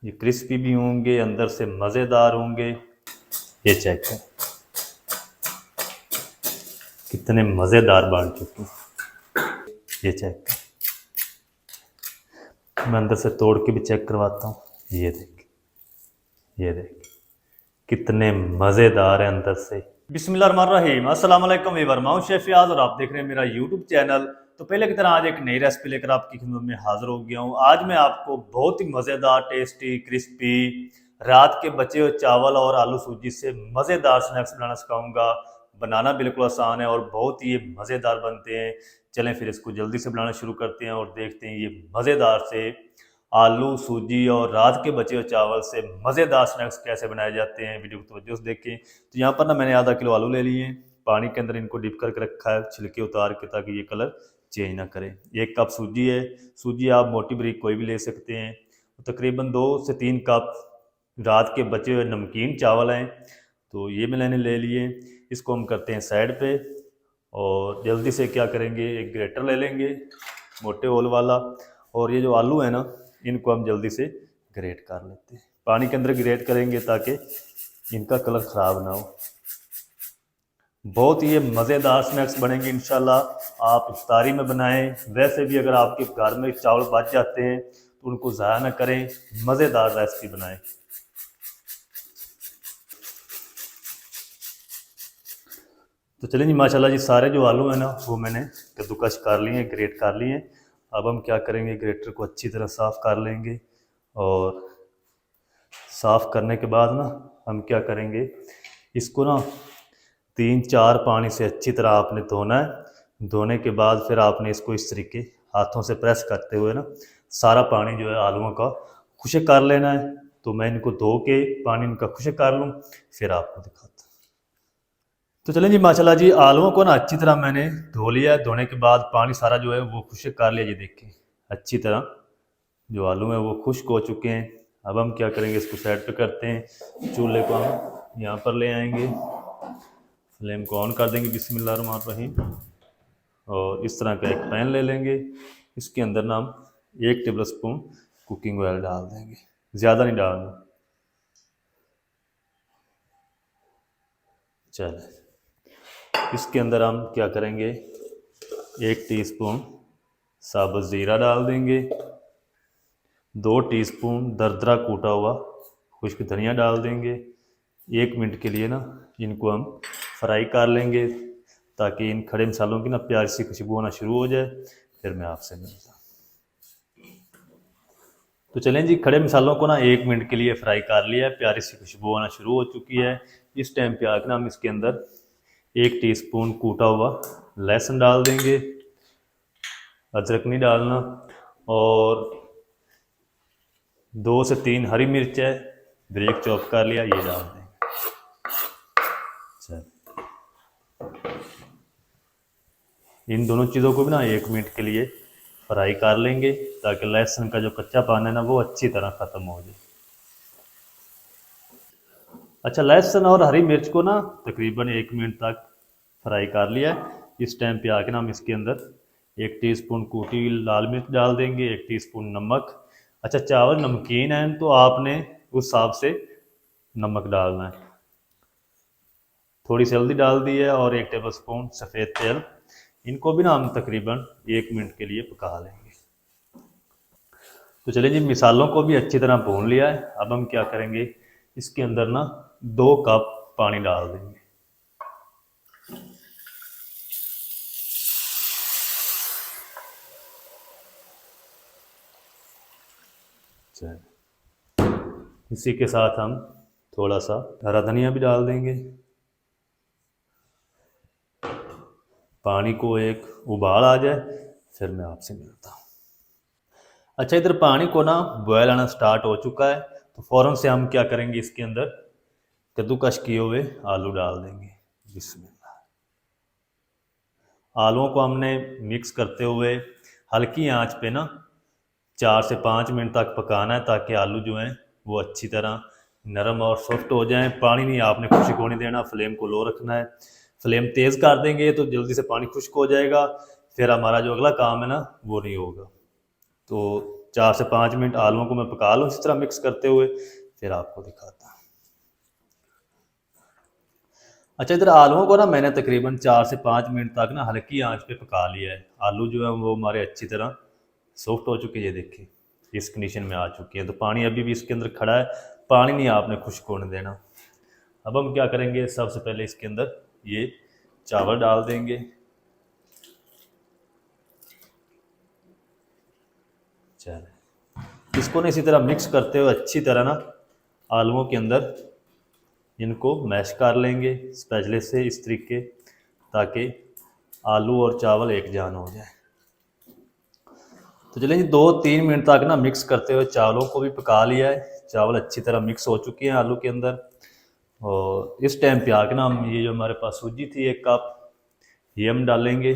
ये क्रिस्पी भी होंगे, अंदर से मज़ेदार होंगे। ये चेक कर कितने मज़ेदार बन चुके हैं। ये चेक कर, मैं अंदर से तोड़ के भी चेक करवाता हूँ। ये देख, ये देख कितने मज़ेदार है अंदर से। बिस्मिल्लाहिर्रहमानिर्रहीम, अस्सलाम वालेकुम वीवर, मैं हूं शेफ रियाज और आप देख रहे हैं मेरा यूट्यूब चैनल। तो पहले की तरह आज एक नई रेसिपी लेकर आपकी खिदमत में हाजिर हो गया हूं। आज मैं आपको बहुत ही मज़ेदार, टेस्टी, क्रिस्पी, रात के बचे हुए चावल और आलू सूजी से मज़ेदार स्नैक्स बनाना सिखाऊंगा। बनाना बिल्कुल आसान है और बहुत ही मज़ेदार बनते हैं। चलें फिर इसको जल्दी से बनाना शुरू करते हैं और देखते हैं ये मज़ेदार से आलू सूजी और रात के बचे हुए चावल से मज़ेदार स्नैक्स कैसे बनाए जाते हैं। वीडियो को तवज्जो से देखें। तो यहाँ पर ना मैंने आधा किलो आलू ले लिए हैं, पानी के अंदर इनको डिप करके रखा है, छिलके उतार के, ताकि ये कलर चेंज ना करे। 1 कप सूजी है, सूजी आप मोटी बारीक कोई भी ले सकते हैं। तो तकरीबन 2 से 3 कप रात के बचे हुए नमकीन चावल हैं, तो ये मैंने ले लिए। इसको हम करते हैं साइड पे और जल्दी से क्या करेंगे, एक ग्रेटर ले लेंगे मोटे होल वाला, और ये जो आलू है ना, इनको हम जल्दी से ग्रेट कर लेते हैं। पानी के अंदर ग्रेट करेंगे ताकि इनका कलर ख़राब ना हो। बहुत ही मज़ेदार स्नैक्स बनेंगे इंशाल्लाह। आप इफ्तारी में बनाएं, वैसे भी अगर आपके घर में चावल बच जाते हैं तो उनको ज़ाया ना करें, मज़ेदार रेसिपी बनाएं। तो चलें जी, माशाल्लाह जी, सारे जो आलू हैं ना वो मैंने कद्दूकस कर लिए हैं, ग्रेट कर लिए हैं। अब हम क्या करेंगे, ग्रेटर को अच्छी तरह साफ़ कर लेंगे और साफ़ करने के बाद ना हम क्या करेंगे, इसको ना 3-4 पानी से अच्छी तरह आपने धोना है। धोने के बाद फिर आपने इसको इस तरीके हाथों से प्रेस करते हुए ना सारा पानी जो है आलूओं का खुश्क कर लेना है। तो मैं इनको धो के पानी इनका खुश्क कर लूँ, फिर आपको दिखाता हूँ। तो चलें जी, माशाल्लाह जी, आलूओं को ना अच्छी तरह मैंने धो लिया है। धोने के बाद पानी सारा जो है वो खुश्क कर लिया। ये देखें अच्छी तरह जो आलू हैं वो खुश्क हो चुके हैं। अब हम क्या करेंगे, इसको साइड पे करते हैं। चूल्हे को हम यहाँ पर ले आएंगे, फ्लेम को ऑन कर देंगे बिस्मिल्लाहिर्रहमानिर्रहीम, और इस तरह का एक पैन ले लेंगे। इसके अंदर ना हम 1 टेबल स्पून कुकिंग ऑयल डाल देंगे, ज़्यादा नहीं डालना। चल, इसके अंदर हम क्या करेंगे, 1 टीस्पून साबुत ज़ीरा डाल देंगे, 2 टीस्पून दरदरा कूटा हुआ खुश्क धनिया डाल देंगे। 1 मिनट के लिए ना इनको हम फ्राई कर लेंगे ताकि इन खड़े मसालों की ना प्यारी सी खुशबू होना शुरू हो जाए। फिर मैं आपसे मिलता हूँ। तो चलें जी, खड़े मसालों को ना 1 मिनट के लिए फ्राई कर लिया है, प्यारी सी खुशबू आना शुरू हो चुकी है। इस टाइम पे आकर हम इसके अंदर 1 टीस्पून कूटा हुआ लहसुन डाल देंगे, अदरक नहीं डालना, और 2 से 3 हरी मिर्च है, ब्रेक चॉप कर लिया, ये डाल देंगे। चल, इन दोनों चीज़ों को भी ना 1 मिनट के लिए फ्राई कर लेंगे ताकि लहसुन का जो कच्चा पान है ना वो अच्छी तरह ख़त्म हो जाए। अच्छा, लहसुन और हरी मिर्च को ना तकरीबन 1 मिनट तक फ्राई कर लिया है। इस टाइम पे आके ना हम इसके अंदर 1 टीस्पून कूटी लाल मिर्च डाल देंगे, 1 टीस्पून नमक। अच्छा, चावल नमकीन है तो आपने उस हिसाब से नमक डालना है। थोड़ी सी हल्दी डाल दी है और 1 टेबल स्पून सफ़ेद तेल। इनको भी ना हम तकरीबन 1 मिनट के लिए पका लेंगे। तो चलिए जी, मिसालों को भी अच्छी तरह भून लिया है। अब हम क्या करेंगे, इसके अंदर ना 2 कप पानी डाल देंगे। इसी के साथ हम थोड़ा सा हरा धनिया भी डाल देंगे। पानी को एक उबाल आ जाए फिर मैं आपसे मिलता हूँ। अच्छा, इधर पानी को ना बॉयल आना स्टार्ट हो चुका है, तो फ़ौरन से हम क्या करेंगे, इसके अंदर कद्दूकस किए हुए आलू डाल देंगे। बिस्मिल्लाह। आलूओं को हमने मिक्स करते हुए हल्की आंच पे ना 4 से 5 मिनट तक पकाना है ताकि आलू जो हैं वो अच्छी तरह नरम और सॉफ्ट हो जाएं। पानी नहीं आपने खुश्क होने देना, फ्लेम को लो रखना है। फ्लेम तेज़ कर देंगे तो जल्दी से पानी खुश्क हो जाएगा, फिर हमारा जो अगला काम है ना वो नहीं होगा। तो 4 से 5 मिनट आलूओं को मैं पका लूँ इस तरह मिक्स करते हुए, फिर आपको दिखाता हूँ। अच्छा, इधर आलूओं को ना मैंने तकरीबन 4 से 5 मिनट तक ना हल्की आंच पे पका लिया है। आलू जो है वो हमारे अच्छी तरह सॉफ्ट हो चुके हैं, ये देखिए इस कंडीशन में आ चुकी है। तो पानी अभी भी इसके अंदर खड़ा है, पानी नहीं आपने खुश्क होने देना। अब हम क्या करेंगे, सबसे पहले इसके अंदर ये चावल डाल देंगे। चलिए इसको ना इसी तरह मिक्स करते हुए अच्छी तरह ना आलूओं के अंदर इनको मैश कर लेंगे स्पैचुले से इस तरीके, ताकि आलू और चावल एक जान हो जाए। तो चलिए जी 2-3 मिनट तक ना मिक्स करते हुए चावलों को भी पका लिया है। चावल अच्छी तरह मिक्स हो चुके हैं आलू के अंदर। और इस टाइम पे आके ना हम ये जो हमारे पास सूजी थी 1 कप, ये हम डालेंगे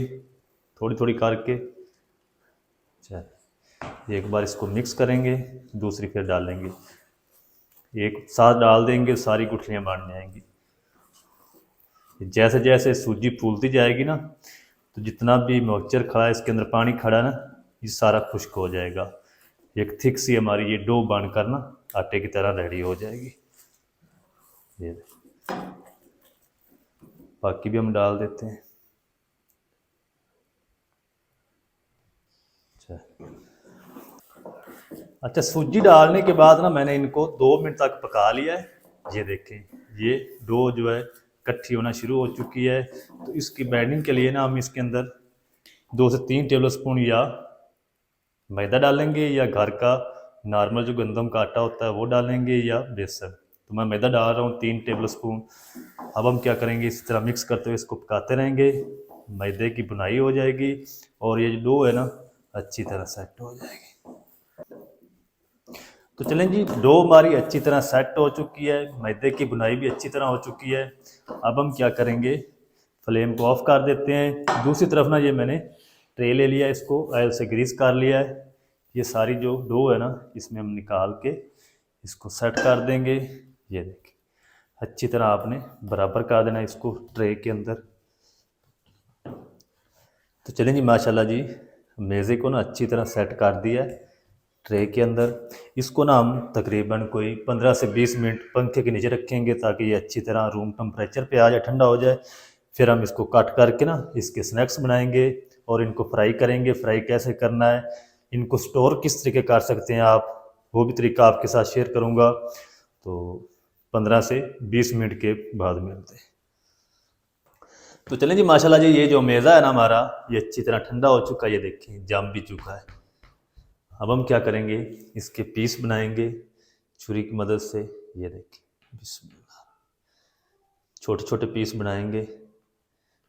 थोड़ी थोड़ी करके। चलिए एक बार इसको मिक्स करेंगे, दूसरी फिर डालेंगे, एक साथ डाल देंगे, सारी गुठलियाँ बन जाएंगी। जैसे जैसे सूजी फूलती जाएगी ना, तो जितना भी मॉइस्चर खड़ा है इसके अंदर, पानी खड़ा है ना, ये सारा खुश्क हो जाएगा। एक थिक सी हमारी ये डो बनकर ना आटे की तरह रेडी हो जाएगी। ये बाकी भी हम डाल देते हैं। अच्छा, सूजी डालने के बाद ना मैंने इनको 2 मिनट तक पका लिया है। ये देखें ये डो जो है इकट्ठी होना शुरू हो चुकी है। तो इसकी बाइंडिंग के लिए ना हम इसके अंदर 2 से 3 टेबल स्पून या मैदा डालेंगे, या घर का नॉर्मल जो गंदम का आटा होता है वो डालेंगे, या बेसन। तो मैं मैदा डाल रहा हूँ 3 टेबल स्पून। अब हम क्या करेंगे, इस तरह मिक्स करते हुए इसको पकाते रहेंगे, मैदे की बुनाई हो जाएगी और ये जो डो है ना अच्छी तरह सेट हो जाएगी। तो चलें जी, डो हमारी अच्छी तरह सेट हो चुकी है, मैदे की बुनाई भी अच्छी तरह हो चुकी है। अब हम क्या करेंगे, फ्लेम को ऑफ कर देते हैं। दूसरी तरफ ना ये मैंने ट्रे ले लिया, इसको ऑयल से ग्रीस कर लिया है। ये सारी जो डो है ना इसमें हम निकाल के इसको सेट कर देंगे। ये देखिए अच्छी तरह आपने बराबर कर देना इसको ट्रे के अंदर। तो चलें जी, माशाल्लाह जी मेज़े को ना अच्छी तरह सेट कर दिया है ट्रे के अंदर। इसको ना हम तकरीबन कोई 15 से 20 मिनट पंखे के नीचे रखेंगे, ताकि ये अच्छी तरह रूम टेम्परेचर पे आ जाए, ठंडा हो जाए। फिर हम इसको कट करके ना इसके स्नैक्स बनाएंगे और इनको फ्राई करेंगे। फ्राई कैसे करना है, इनको स्टोर किस तरीके कर सकते हैं आप, वो भी तरीका आपके साथ शेयर करूँगा। तो 15 से 20 मिनट के बाद मिलते हैं। तो चलें जी, माशाल्लाह जी ये जो मेज़ा है ना हमारा, ये अच्छी तरह ठंडा हो चुका है, ये देखिए जम भी चुका है। अब हम क्या करेंगे, इसके पीस बनाएंगे छुरी की मदद से। ये देखिए बिस्मिल्लाह, छोटे छोटे पीस बनाएंगे।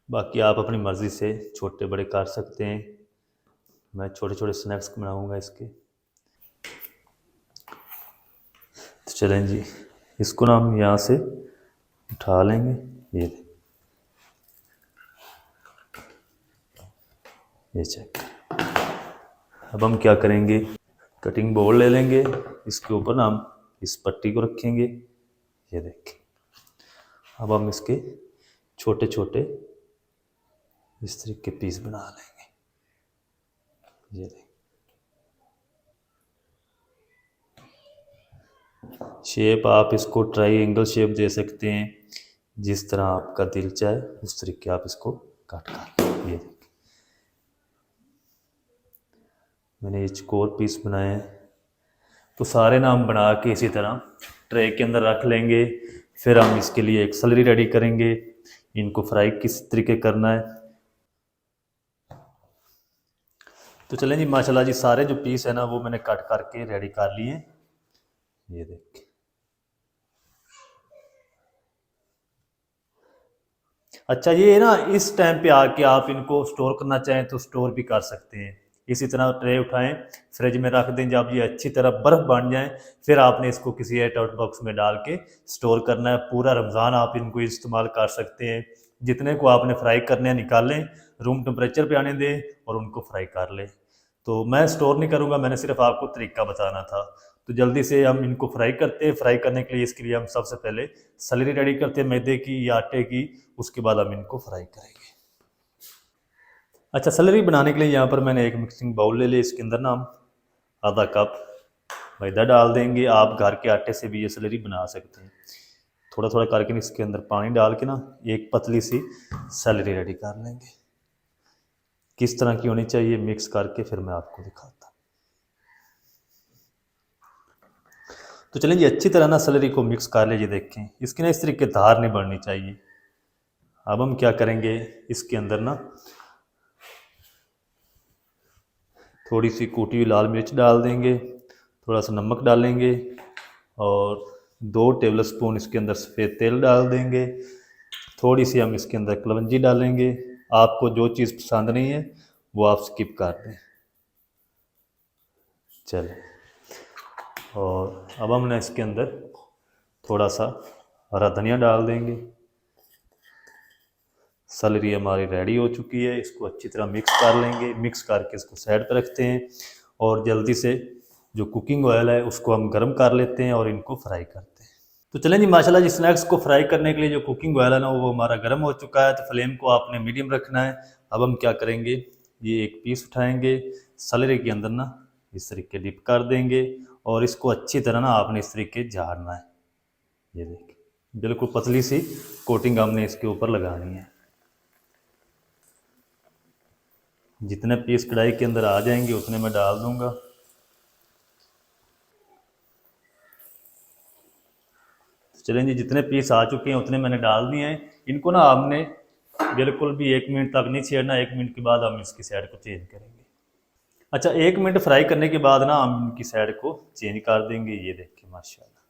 बाकी आप अपनी मर्ज़ी से छोटे बड़े कर सकते हैं। मैं छोटे छोटे स्नैक्स बनाऊंगा इसके। तो चलें जी, इसको ना हम यहाँ से उठा लेंगे। ये चेक। अब हम क्या करेंगे, कटिंग बोर्ड ले लेंगे, इसके ऊपर ना हम इस पट्टी को रखेंगे। ये देखिए अब हम इसके छोटे छोटे इस तरीके के पीस बना लेंगे। ये देखिए शेप आप इसको ट्रायंगल शेप दे सकते हैं, जिस तरह आपका दिल चाहे उस तरीके आप इसको काट कर। ये देखिए मैंने ये चकोर पीस बनाए हैं। तो सारे ना हम बना के इसी तरह ट्रे के अंदर रख लेंगे। फिर हम इसके लिए एक सलरी रेडी करेंगे, इनको फ्राई किस तरीके करना है। तो चलें जी, माशाल्लाह जी सारे जो पीस है ना वो मैंने कट करके रेडी कर लिए। ये देखिए अच्छा, ये ना इस टाइम पे आके आप इनको स्टोर करना चाहें तो स्टोर भी कर सकते हैं। इसी तरह ट्रे उठाएं, फ्रिज में रख दें, जब ये अच्छी तरह बर्फ़ बन जाए फिर आपने इसको किसी एयर टाइट बॉक्स में डाल के स्टोर करना है। पूरा रमज़ान आप इनको इस्तेमाल कर सकते हैं। जितने को आपने फ्राई करने हैं निकाल लें, रूम टेम्परेचर पे आने दें और उनको फ्राई कर लें। तो मैं स्टोर नहीं करूँगा, मैंने सिर्फ आपको तरीका बताना था। तो जल्दी से हम इनको फ्राई करते हैं। फ्राई करने के लिए इसके लिए हम सबसे पहले सलरी रेडी करते हैं मैदे की या आटे की, उसके बाद हम इनको फ्राई करेंगे। अच्छा, सैलरी बनाने के लिए यहाँ पर मैंने एक मिक्सिंग बाउल ले लिया। इसके अंदर ना हम आधा कप मैदा डाल देंगे। आप घर के आटे से भी ये सैलरी बना सकते हैं। थोड़ा थोड़ा करके इसके अंदर पानी डाल के ना एक पतली सी सैलरी रेडी कर लेंगे। किस तरह की होनी चाहिए मिक्स करके फिर मैं आपको दिखाता हूँ। तो चलें जी, अच्छी तरह ना सैलरी को मिक्स कर लीजिए। देखें इसकी ना इस तरीके धार नहीं बढ़नी चाहिए। अब हम क्या करेंगे, इसके अंदर ना थोड़ी सी कूटी हुई लाल मिर्च डाल देंगे, थोड़ा सा नमक डालेंगे और 2 टेबलस्पून इसके अंदर सफ़ेद तेल डाल देंगे। थोड़ी सी हम इसके अंदर कलवंजी डालेंगे। आपको जो चीज़ पसंद नहीं है वो आप स्किप कर दें। चलें, और अब हमने इसके अंदर थोड़ा सा हरा धनिया डाल देंगे। सैलरी हमारी रेडी हो चुकी है। इसको अच्छी तरह मिक्स कर लेंगे। मिक्स करके इसको साइड पर रखते हैं और जल्दी से जो कुकिंग ऑयल है उसको हम गर्म कर लेते हैं और इनको फ्राई करते हैं। तो चलें जी, माशाल्लाह जी, स्नैक्स को फ्राई करने के लिए जो कुकिंग ऑयल है ना वो हमारा गर्म हो चुका है। तो फ्लेम को आपने मीडियम रखना है। अब हम क्या करेंगे, ये एक पीस उठाएंगे, सैलरी के अंदर ना इस तरीके डिप कर देंगे और इसको अच्छी तरह ना आपने इस तरीके झाड़ना है। ये देखिए, बिल्कुल पतली सी कोटिंग हमने इसके ऊपर लगानी है। जितने पीस कढ़ाई के अंदर आ जाएंगे उतने मैं डाल दूंगा। चलें जी, जितने पीस आ चुके हैं उतने मैंने डाल दिए हैं। इनको ना आपने बिल्कुल भी 1 मिनट तक नहीं छेड़ना। 1 मिनट के बाद हम इसकी साइड को चेंज करेंगे। अच्छा, 1 मिनट फ्राई करने के बाद ना हम इनकी साइड को चेंज कर देंगे। ये देखिए माशाल्लाह,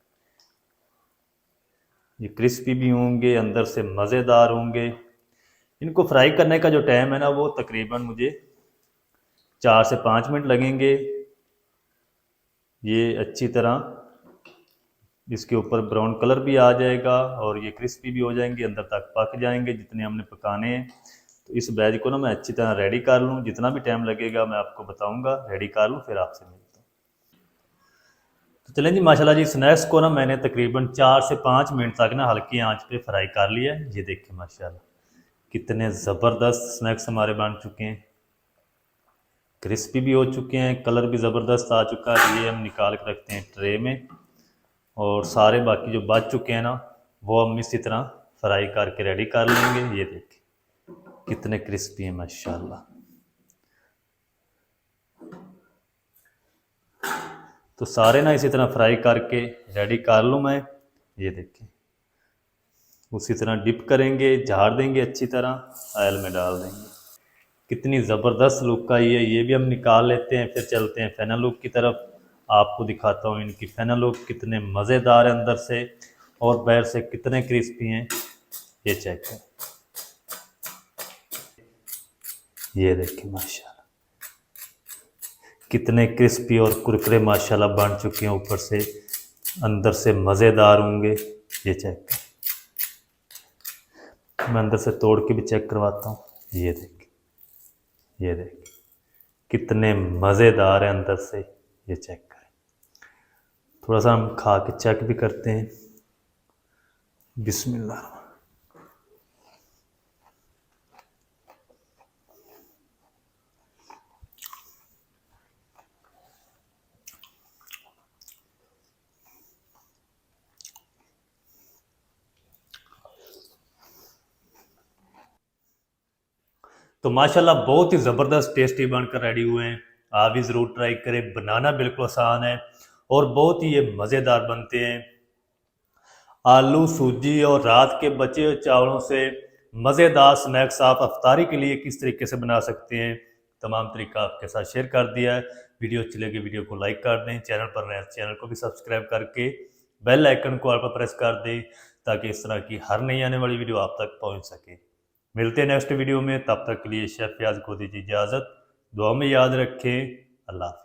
ये क्रिस्पी भी होंगे, अंदर से मज़ेदार होंगे। इनको फ्राई करने का जो टाइम है ना वो तकरीबन मुझे 4 से 5 मिनट लगेंगे। ये अच्छी तरह इसके ऊपर ब्राउन कलर भी आ जाएगा और ये क्रिस्पी भी हो जाएंगे, अंदर तक पक जाएंगे जितने हमने पकाने हैं। तो इस बैच को ना मैं अच्छी तरह रेडी कर लूँ। जितना भी टाइम लगेगा मैं आपको बताऊंगा। रेडी कर लूँ फिर आपसे मिलता हूँ। तो चलें जी, माशाल्लाह जी, स्नैक्स को ना मैंने तकरीबन 4 से 5 मिनट तक ना हल्की आंच पे फ्राई कर लिया है। ये देखिए माशाल्लाह, कितने ज़बरदस्त स्नैक्स हमारे बन चुके हैं। क्रिस्पी भी हो चुके हैं, कलर भी ज़बरदस्त आ चुका है। ये हम निकाल के रखते हैं ट्रे में और सारे बाकी जो बच चुके हैं ना वो हम इसी तरह फ्राई करके रेडी कर लेंगे। ये देखिए कितने क्रिस्पी हैं माशाल्लाह। तो सारे ना इसी तरह फ्राई करके रेडी कर लूँ मैं। ये देखिए, उसी तरह डिप करेंगे, झाड़ देंगे, अच्छी तरह ऑयल में डाल देंगे। कितनी ज़बरदस्त लुक का ये भी हम निकाल लेते हैं। फिर चलते हैं फाइनल लुक की तरफ। आपको दिखाता हूँ इनकी फाइनल लुक कितने मज़ेदार है, अंदर से और बाहर से कितने क्रिस्पी हैं। ये चेक करें, ये देखिए माशाल्लाह कितने क्रिस्पी और कुरकुरे माशाल्लाह बन चुके हैं। ऊपर से अंदर से मज़ेदार होंगे। ये चेक करें, मैं अंदर से तोड़ के भी चेक करवाता हूँ। ये देखिए, ये देखिए कितने मज़ेदार है अंदर से। ये चेक करें, थोड़ा सा हम खा के चेक भी करते हैं। बिस्मिल्लाह। तो माशाल्लाह बहुत ही ज़बरदस्त टेस्टी बनकर रेडी हुए हैं। आप भी ज़रूर ट्राई करें। बनाना बिल्कुल आसान है और बहुत ही ये मज़ेदार बनते हैं। आलू, सूजी और रात के बचे हुए चावलों से मज़ेदार स्नैक्स आप अफ्तारी के लिए किस तरीके से बना सकते हैं, तमाम तरीका आपके साथ शेयर कर दिया है। वीडियो अच्छी लगी वीडियो को लाइक कर दें। चैनल पर नए चैनल को भी सब्सक्राइब करके बेल आइकन को ऑल पर प्रेस कर दें ताकि इस तरह की हर नई आने वाली वीडियो आप तक पहुंच सके। मिलते हैं नेक्स्ट वीडियो में, तब तक के लिए शेफ फयाज को दीजिए इजाज़त। दुआ में याद रखें। अल्लाह हाफ़िज़।